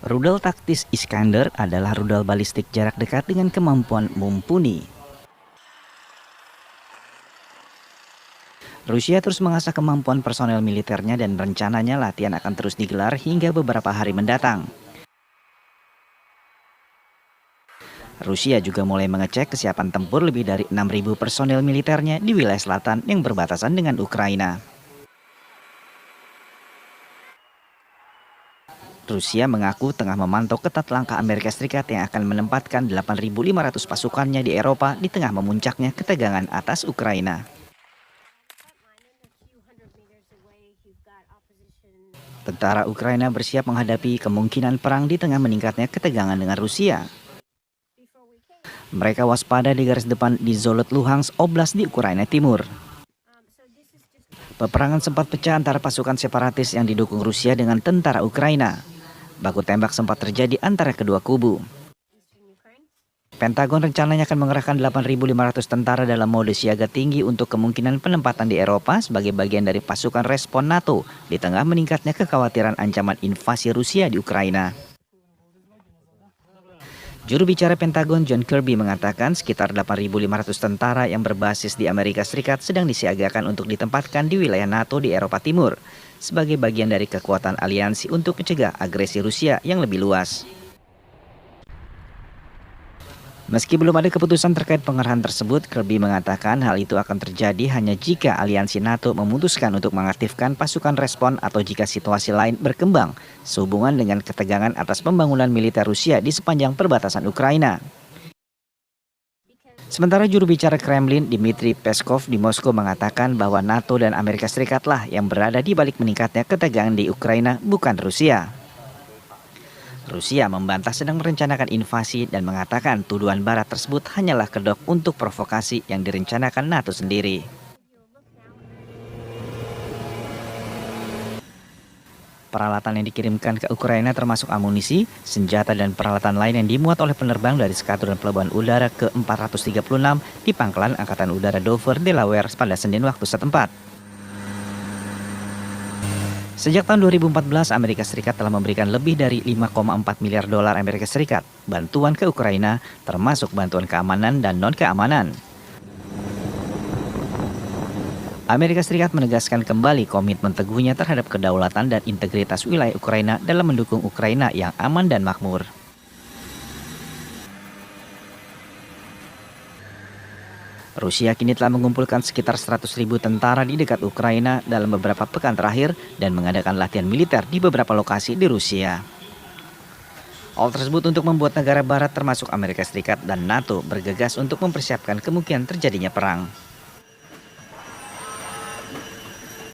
Rudal taktis Iskander adalah rudal balistik jarak dekat dengan kemampuan mumpuni. Rusia terus mengasah kemampuan personel militernya dan rencananya latihan akan terus digelar hingga beberapa hari mendatang. Rusia juga mulai mengecek kesiapan tempur lebih dari 6.000 personel militernya di wilayah selatan yang berbatasan dengan Ukraina. Rusia mengaku tengah memantau ketat langkah Amerika Serikat yang akan menempatkan 8.500 pasukannya di Eropa di tengah memuncaknya ketegangan atas Ukraina. Tentara Ukraina bersiap menghadapi kemungkinan perang di tengah meningkatnya ketegangan dengan Rusia. Mereka waspada di garis depan di Zolot Luhansk Oblast di Ukraina Timur. Peperangan sempat pecah antara pasukan separatis yang didukung Rusia dengan tentara Ukraina. Baku tembak sempat terjadi antara kedua kubu. Pentagon rencananya akan mengerahkan 8.500 tentara dalam mode siaga tinggi untuk kemungkinan penempatan di Eropa sebagai bagian dari pasukan respon NATO di tengah meningkatnya kekhawatiran ancaman invasi Rusia di Ukraina. Juru bicara Pentagon John Kirby mengatakan sekitar 8.500 tentara yang berbasis di Amerika Serikat sedang disiagakan untuk ditempatkan di wilayah NATO di Eropa Timur sebagai bagian dari kekuatan aliansi untuk mencegah agresi Rusia yang lebih luas. Meski belum ada keputusan terkait pengerahan tersebut, Kirby mengatakan hal itu akan terjadi hanya jika aliansi NATO memutuskan untuk mengaktifkan pasukan respon atau jika situasi lain berkembang sehubungan dengan ketegangan atas pembangunan militer Rusia di sepanjang perbatasan Ukraina. Sementara juru bicara Kremlin Dmitry Peskov di Moskow mengatakan bahwa NATO dan Amerika Serikatlah yang berada di balik meningkatnya ketegangan di Ukraina, bukan Rusia. Rusia membantah sedang merencanakan invasi dan mengatakan tuduhan barat tersebut hanyalah kedok untuk provokasi yang direncanakan NATO sendiri. Peralatan yang dikirimkan ke Ukraina termasuk amunisi, senjata dan peralatan lain yang dimuat oleh penerbang dari Skadron Pelabuhan Udara ke-436 di Pangkalan Angkatan Udara Dover, Delaware pada Senin waktu setempat. Sejak tahun 2014, Amerika Serikat telah memberikan lebih dari 5,4 miliar dolar Amerika Serikat bantuan ke Ukraina, termasuk bantuan keamanan dan non-keamanan. Amerika Serikat menegaskan kembali komitmen teguhnya terhadap kedaulatan dan integritas wilayah Ukraina dalam mendukung Ukraina yang aman dan makmur. Rusia kini telah mengumpulkan sekitar 100.000 tentara di dekat Ukraina dalam beberapa pekan terakhir dan mengadakan latihan militer di beberapa lokasi di Rusia. Hal tersebut untuk membuat negara barat termasuk Amerika Serikat dan NATO bergegas untuk mempersiapkan kemungkinan terjadinya perang.